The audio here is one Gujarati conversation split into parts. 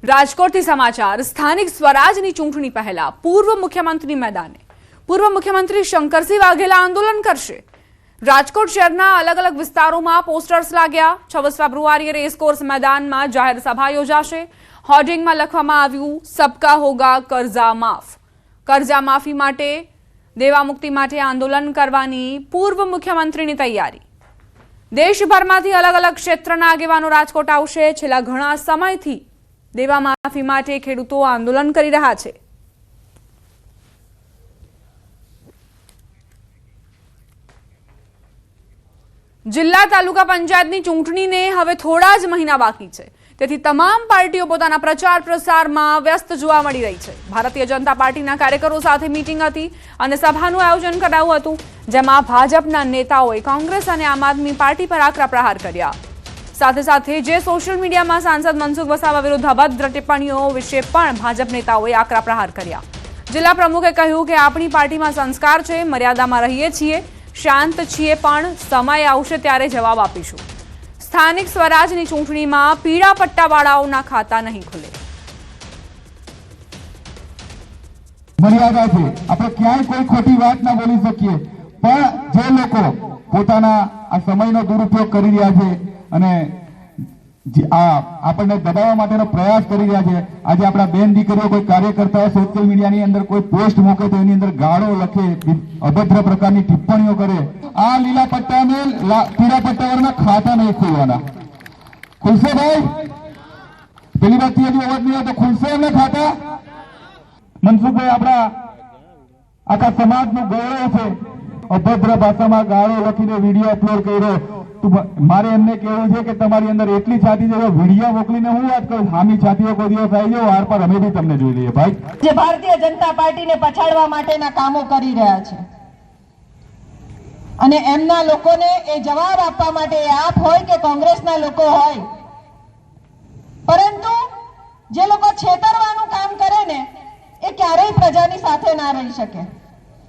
રાજકોટથી સમાચાર સ્થાનિક સ્વરાજની ચૂંટણી પહેલા પૂર્વ મુખ્યમંત્રી મેદાને પૂર્વ મુખ્યમંત્રી શંકરસિંહ વાઘેલા આંદોલન કરશે। રાજકોટ શહેરના અલગ અલગ વિસ્તારોમાં પોસ્ટર્સ લાગ્યા। 26 ફેબ્રુઆરીએ રેસકોર્સ મેદાનમાં જાહેર સભા યોજાશે। હોર્ડિંગમાં લખવામાં આવ્યું સબકા હોગા કર્જા માફ। કર્જા માફી માટે દેવા મુક્તિ માટે આંદોલન કરવાની પૂર્વ મુખ્યમંત્રીની તૈયારી। દેશભરમાંથી અલગ અલગ ક્ષેત્રના આગેવાનો રાજકોટ આવશે। છેલ્લા ઘણા સમયથી દેવા માફી માટે ખેડૂતો આંદોલન કરી રહ્યા છે। જિલ્લા તાલુકા પંચાયતની ચૂંટણીને હવે થોડા જ મહિના બાકી છે, તેથી તમામ પાર્ટીઓ પોતાના પ્રચાર પ્રસારમાં વ્યસ્ત જોવા મળી રહી છે। ભારતીય જનતા પાર્ટીના કાર્યકરો સાથે મીટિંગ હતી અને સભાનું આયોજન કરાયું હતું, જેમાં ભાજપના નેતાઓએ કોંગ્રેસ અને આમ આદમી પાર્ટી પર આકરા પ્રહાર કર્યા। સાથે સાથે જે સોશિયલ મીડિયામાં સાંસદ મનસુખ વસાવા વિરુદ્ધ અભદ્ર ટિપ્પણીઓ વિશે પણ ભાજપ નેતાઓએ આકરા પ્રહાર કર્યા। જિલ્લા પ્રમુખે કહ્યું કે આપણી પાર્ટીમાં સંસ્કાર છે, મર્યાદામાં રહીએ છીએ, શાંત છીએ, પણ સમય આવશે ત્યારે જવાબ આપીશું। સ્થાનિક સ્વરાજની ચૂંટણીમાં પીળા પટ્ટાવાળાઓના ખાતા નહીં ખુલે। મર્યાદા છે, આપણે ક્યાંય કોઈ ખોટી વાત ના બોલી શકીએ, પણ જે લોકો પોતાના આ સમયનો દુરુપયોગ કરી રહ્યા છે અને આપણને દબાવવા માટેનો પ્રયાસ કરી રહ્યા છે। આજે આપણા બેન દીકરીઓ કોઈ કાર્યકર્તાઓ સોશિયલ મીડિયાની અંદર કોઈ પોસ્ટ મૂકે તો એની અંદર ગાળો લખે, અભદ્ર પ્રકારની ટિપ્પણીઓ કરે। આ લીલા પટ્ટાને પીળા પટ્ટાવાળાના ખાતા નહીં ખોલવાના। ખુલશે ભાઈ? પેલી વાત હજી અવાજ નહીં આવે તો ખુલશે એમને ખાતા? મનસુખભાઈ આપણા આખા સમાજનું ગૌરવ છે, અભદ્ર ભાષામાં ગાળો લખીને વિડીયો અપલોડ કર્યો। મારે એમને કહેવું છે કે તમારી અંદર એટલી છાતી છે, વિડીયો મોકલીને હું વાત કરું, હામી છાતીઓ કોઈ દિવસ આવી જાવ વાર પર અમે બી તમને જોઈ લઈએ ભાઈ। જે ભારતીય જનતા પાર્ટીને પછાડવા માટેના કામો કરી રહ્યા છે અને એમના લોકોને એ જવાબ આપવા માટે આપ હોય કે કોંગ્રેસના લોકો હોય, પરંતુ જે લોકો છેતરવાનું કામ કરે ને એ ક્યારેય પ્રજાની સાથે ના રહી શકે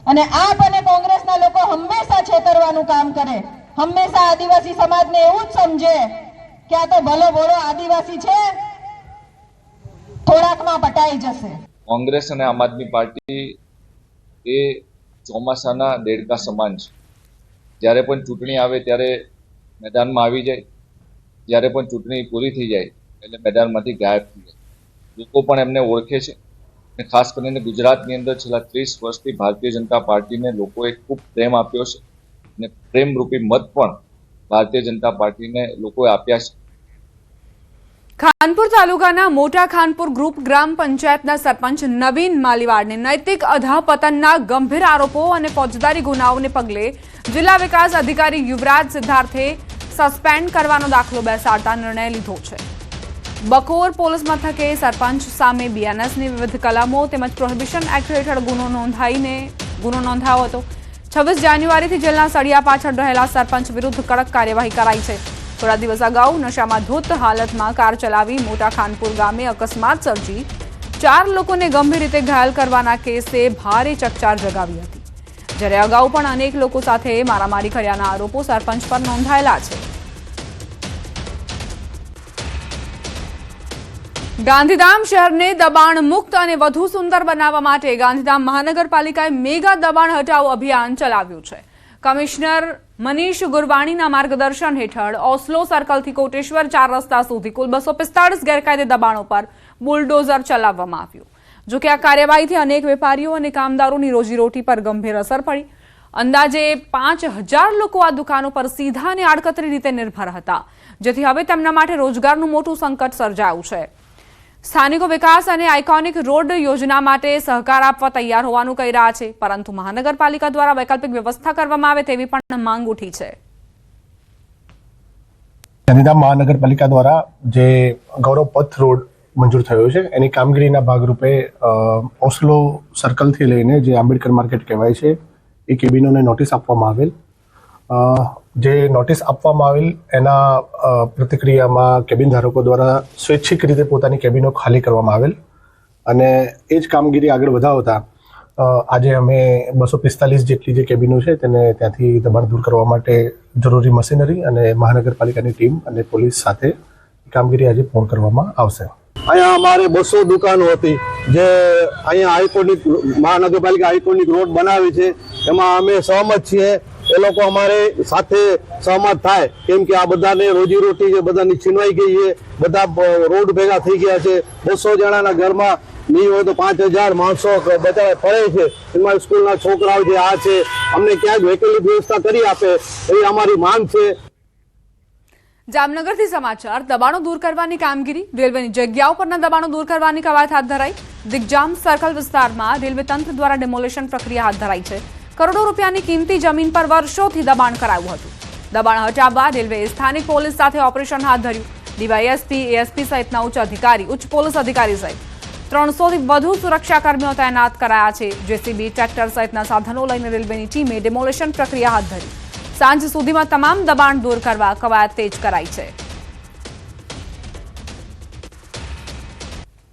અને આપ અને કોંગ્રેસના લોકો હંમેશા છેતરવાનું કામ કરે, હંમેશા આદિવાસી સમાજને એવું જ સમજે કે આ તો ભલો ભોળો આદિવાસી છે, થોડાકમાં પટાઈ જશે। કોંગ્રેસ અને આમ આદમી પાર્ટી એ ચોમાસાના દેડકા સમાન છે। જ્યારે પણ ચૂંટણી આવે ત્યારે મેદાનમાં આવી જાય, જ્યારે પણ ચૂંટણી પૂરી થઈ જાય એટલે મેદાનમાંથી ગાયબ થઈ જાય। લોકો પણ એમને ઓળખે છે અને ખાસ કરીને ગુજરાતની અંદર છેલ્લા 30 વર્ષથી ભારતીય જનતા પાર્ટીને લોકોએ ખૂબ પ્રેમ આપ્યો છે અને પ્રેમરૂપી મત પણ ભારતીય જનતા પાર્ટીને લોકોએ આપ્યા છે। ખાનપુર તાલુકાના મોટા ખાનપુર ગ્રુપ ગ્રામ પંચાયતના સરપંચ નવીન માલીવાડને નૈતિક અધઃપતનના ગંભીર આરોપો અને ફોજદારી ગુનાઓને પગલે જિલ્લા વિકાસ અધિકારી યુવરાજ સિદ્ધાર્થે સસ્પેન્ડ કરવાનો દાખલો બેસાડતા નિર્ણય લીધો છે। બકોર પોલીસ મથકે સરપંચ સામે બીએનએસની વિવિધ કલમો તેમજ પ્રોહિબિશન એક્ટ હેઠળ ગુનો નોંધાયો હતો। 26 જાન્યુઆરીથી જેલના સળિયા પાછળ રહેલા સરપંચ વિરુદ્ધ કડક કાર્યવાહી કરાઈ છે। થોડા દિવસ અગાઉ નશામાં ધૂત હાલતમાં કાર ચલાવી મોટા ખાનપુર ગામે અકસ્માત સર્જી 4 લોકોને ગંભીર રીતે ઘાયલ કરવાના કેસે ભારે ચકચાર જગાવી હતી, જ્યારે અગાઉ પણ અનેક લોકો સાથે મારામારી કર્યાના આરોપો સરપંચ પર નોંધાયેલા છે। ગાંધીધામ શહેરને દબાણ મુક્ત અને વધુ સુંદર બનાવવા માટે ગાંધીધામ મહાનગરપાલિકાએ મેગા દબાણ હટાવો અભિયાન ચલાવ્યું છે। કમિશનર મનીષ ગુરવાણીના માર્ગદર્શન હેઠળ ઓસ્લો સર્કલથી કોટેશ્વર 4 રસ્તા સુધી કુલ 245 ગેરકાયદે દબાણો પર બુલડોઝર ચલાવવામાં આવ્યું। જોકે આ કાર્યવાહીથી અનેક વેપારીઓ અને કામદારોની રોજીરોટી પર ગંભીર અસર પડી। અંદાજે 5000 લોકો આ દુકાનો પર સીધા અને આડકતરી રીતે નિર્ભર હતા, જેથી હવે તેમના માટે રોજગારનું મોટું સંકટ સર્જાયું છે। સ્થાનિકો વિકાસ અને આઇકોનિક રોડ યોજના માટે સહકાર આપવા તૈયાર હોવાનું કહી રહ્યા છે, પરંતુ મહાનગરપાલિકા દ્વારા વૈકલ્પિક વ્યવસ્થા કરવામાં આવે તેવી પણ માંગ ઉઠી છે। ગાંધીધામ મહાનગરપાલિકા દ્વારા જે ગૌરવ પથ રોડ મંજૂર થયો છે એની કામગીરીના ભાગરૂપે ઓસ્લો સર્કલથી લઈને જે આંબેડકર માર્કેટ કહેવાય છે એ કેબિનોને નોટિસ આપવામાં આવેલ। જે નોટિસ આપવામાં આવેલ એના પ્રતિક્રિયામાં કેબિન ધારકો દ્વારા સ્વૈચ્છિક રીતે પોતાની કેબિનો ખાલી કરવામાં આવેલ અને એ જ કામગીરી આગળ વધાવતા આજે અમે 245 જેટલી જે કેબિનો છે તેને ત્યાંથી દબાણ દૂર કરવા માટે જરૂરી મશીનરી અને મહાનગરપાલિકાની ટીમ અને પોલીસ સાથે કામગીરી આજે પૂર્ણ કરવામાં આવશે। અહીંયા અમારે 200 દુકાનો હતી જે અહીંયા હાઈકોર્ટની મહાનગરપાલિકા હાઈકોર્ટની રોડ બનાવી છે એમાં અમે સહમત છીએ. એ લોકો અમારે સાથે સહમત થાય કેમ કે આ બધાને રોજીરોટી છે બધાની છીનવાઈ ગઈ છે. બધા રોડ ભેગા થઈ ગયા છે. 200 જણાના ઘરમાં નહીં હોય તો 5000 માણસો બધા ફરે છે. એમાં સ્કૂલના છોકરાઓ જે આ છે અમને ક્યાંક વૈકલ્પિક વ્યવસ્થા કરી આપે એવી અમારી માંગ છે. જામનગરથી સમાચાર. દબાણો દૂર કરવાની કામગીરી. રેલવેની જગ્યાઓ પરના દબાણો દૂર કરવાની કવાયત હાથ ધરાઈ. દિગ્જામ સર્કલ વિસ્તારમાં રેલવે તંત્ર દ્વારા ડેમોલેશન પ્રક્રિયા હાથ ધરાઈ છે. કરોડો રૂપિયાની કિંમતી જમીન પર વર્ષોથી દબાણ કરાયું હતું. દબાણ હટાવવા રેલવેએ સ્થાનિક પોલીસ સાથે ઓપરેશન હાથ ધર્યું. ડીવાયએસપી, એએસપી સહિતના ઉચ્ચ પોલીસ અધિકારી સહિત 300થી વધુ સુરક્ષાકર્મીઓ તૈનાત કરાયા છે. જેસીબી, ટ્રેક્ટર સહિતના સાધનો લઈને રેલવેની ટીમે ડેમોલેશન પ્રક્રિયા હાથ ધરી. सांझ सुधीमां तमाम दबाण दूर करवा कवायत तेज कराई है.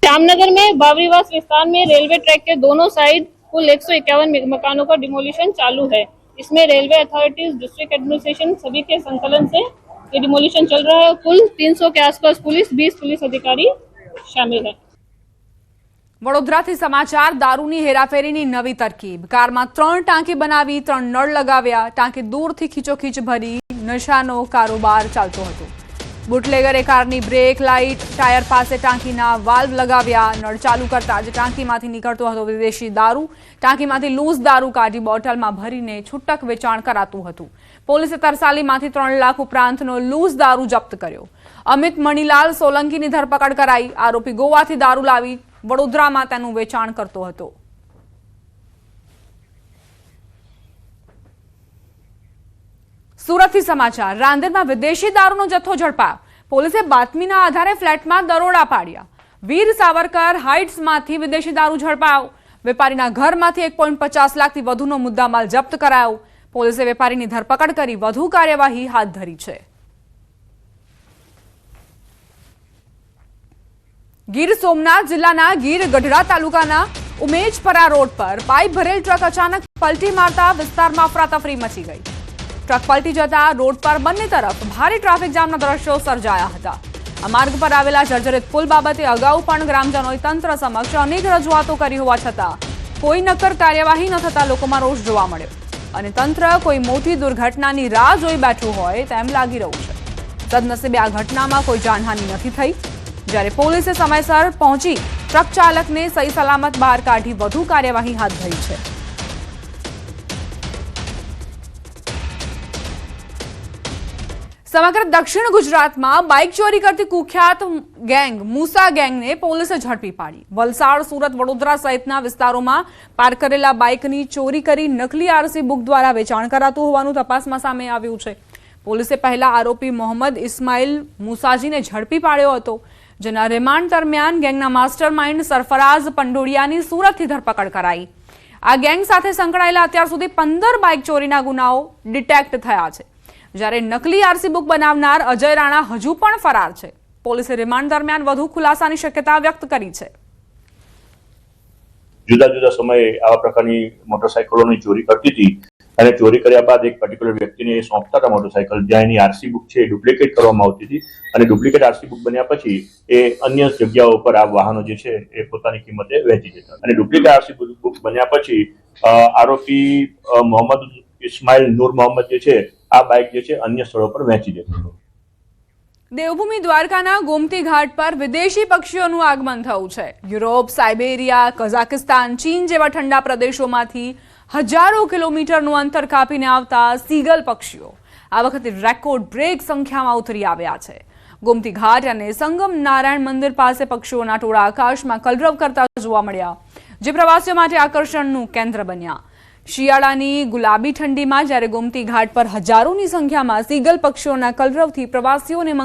जामनगर में बाबरीवास विस्तार में रेलवे ट्रैक के दोनों साइड कुल 151 मकानों का डिमोलिशन चालू है. इसमें रेलवे अथॉरिटीज, डिस्ट्रिक्ट एडमिनिस्ट्रेशन सभी के संकलन से ये डिमोलिशन चल रहा है. कुल 300 के आसपास पुलिस, 20 पुलिस अधिकारी शामिल है. વડોદરાથી સમાચાર. દારૂની હેરાફેરીની નવી તરકીબ. કારમાં 3 ટાંકી બનાવી 3 નળ લગાવ્યા. ટાંકી દૂરથી ખીચોખીચ ભરી નશાનો કારોબાર ચાલતો હતો. બુટલેગરે કારની બ્રેક લાઇટ, ટાયર પાસે ટાંકીના વાલ્વ લગાવ્યા. નળ ચાલુ કરતા જ ટાંકીમાંથી નીકળતો હતો વિદેશી દારૂ. ટાંકીમાંથી લૂઝ દારૂ કાઢી બોટલમાં ભરીને છૂટક વેચાણ કરાતું હતું. પોલીસે તરસાલીમાંથી 3 લાખ ઉપરાંતનો લૂઝ દારૂ જપ્ત કર્યો. અમિત મણીલાલ સોલંકીની ધરપકડ કરાઈ. આરોપી ગોવાથી દારૂ લાવી વડોદરામાં તેનું વેચાણ કરતો હતો. સુરતથી સમાચાર. રાંદેરમાં વિદેશી દારૂનો જથ્થો ઝડપાયો. પોલીસે બાતમીના આધારે ફ્લેટમાં દરોડા પાડ્યા. વીર સાવરકર હાઇટ્સમાંથી વિદેશી દારૂ ઝડપાયો. વેપારીના ઘરમાંથી 1.50 લાખથી વધુનો મુદ્દામાલ જપ્ત કરાયો. પોલીસે વેપારીની ધરપકડ કરી વધુ કાર્યવાહી હાથ ધરી છે. ગીર સોમનાથ જિલ્લાના ગીર ગઢડા તાલુકાના ઉમેજપરા રોડ પર પાઇપ ભરેલ ટ્રક અચાનક પલટી મારતા વિસ્તારમાં અફરાતફરી મચી ગઈ. ટ્રક પલટી જતા રોડ પર બંને તરફ ભારે ટ્રાફિક જામના દ્રશ્યો સર્જાયા હતા. આ માર્ગ પર આવેલા જર્જરિત પુલ બાબતે અગાઉ પણ ગ્રામજનોએ તંત્ર સમક્ષ અનેક રજૂઆતો કરી હોવા છતાં કોઈ નક્કર કાર્યવાહી ન થતા લોકોમાં રોષ જોવા મળ્યો અને તંત્ર કોઈ મોટી દુર્ઘટનાની રાહ જોઈ બેઠું હોય તેમ લાગી રહ્યું છે. સદનસીબે આ ઘટનામાં કોઈ જાનહાનિ નથી થઈ. જ્યારે પોલીસે સમયસર પહોંચી ટ્રક ચાલકને સહી સલામત બહાર કાઢી વધુ કાર્યવાહી હાથ ધરી છે. સમગ્ર દક્ષિણ ગુજરાતમાં બાઇક ચોરી કરતી કુખ્યાત ગેંગ મૂસા ગેંગને પોલીસે ઝડપી પાડી. વલસાડ, સુરત, વડોદરા સહિતના વિસ્તારોમાં પાર્ક કરેલા બાઇકની ચોરી કરી નકલી આરસી બુક દ્વારા વેચાણ કરાતું હોવાનું તપાસમાં સામે આવ્યું છે. પોલીસે પહેલા આરોપી મોહમ્મદ ઇસ્માઇલ મુસાજીને ઝડપી પાડ્યો હતો, જેના રિમાન્ડ દરમિયાન ગેંગના માસ્ટર માઇન્ડ સરફરાઝ પંડોડિયાની સુરતથી ધરપકડ કરાઈ. આ ગેંગ સાથે સંકળાયેલા અત્યાર સુધી 15 બાઇક ચોરીના ગુનાઓ ડિટેક્ટ થયા છે. જ્યારે નકલી આરસી બુક બનાવનાર અજય રાણા હજુ પણ ફરાર છે. પોલીસે રિમાન્ડ દરમિયાન વધુ ખુલાસાની શક્યતા વ્યક્ત કરી છે. જુદા જુદા સમયે આવા પ્રકારની મોટરસાયકલોની ચોરી કરતી હતી અને ચોરી કર્યા બાદ એક પર્ટિક્યુલર વ્યક્તિને સોંપતા હતા મોટરસાયકલ, જ્યાં એની આરસી બુક છે એ ડુપ્લિકેટ કરવામાં આવતી હતી અને ડુપ્લિકેટ આરસી બુક બન્યા પછી એ અન્ય જગ્યાઓ પર આ વાહનો જે છે એ પોતાની કિંમતે વેચી દેતા. અને ડુપ્લિકેટ આરસી બુક બન્યા પછી આરોપી મોહમ્મદ ઇસ્માઇલ નૂર મોહમ્મદ જે છે આ બાઇક જે છે અન્ય સ્થળો પર વેચી દેતો હતો. દેવભૂમિ દ્વારકાના ગોમતી ઘાટ પર વિદેશી પક્ષીઓનું આગમન થયું છે. યુરોપ, સાયબેરિયા, કઝાકિસ્તાન, ચીન જેવા ઠંડા પ્રદેશોમાંથી હજારો કિલોમીટરનું અંતર કાપીને આવતા સીગલ પક્ષીઓ આ વખતે રેકોર્ડ બ્રેક સંખ્યામાં ઉતરી આવ્યા છે. ગોમતી ઘાટ અને સંગમ નારાયણ મંદિર પાસે પક્ષીઓના ટોળા આકાશમાં કલરવ કરતા જોવા મળ્યા, જે પ્રવાસીઓ માટે આકર્ષણનું કેન્દ્ર બન્યા. શિયાળાની ગુલાબી ઠંડીમાં જ્યારે ગોમતી ઘાટ પર હજારોની સંખ્યામાં સીગલ પક્ષીઓના કલરવથી પ્રવાસીઓને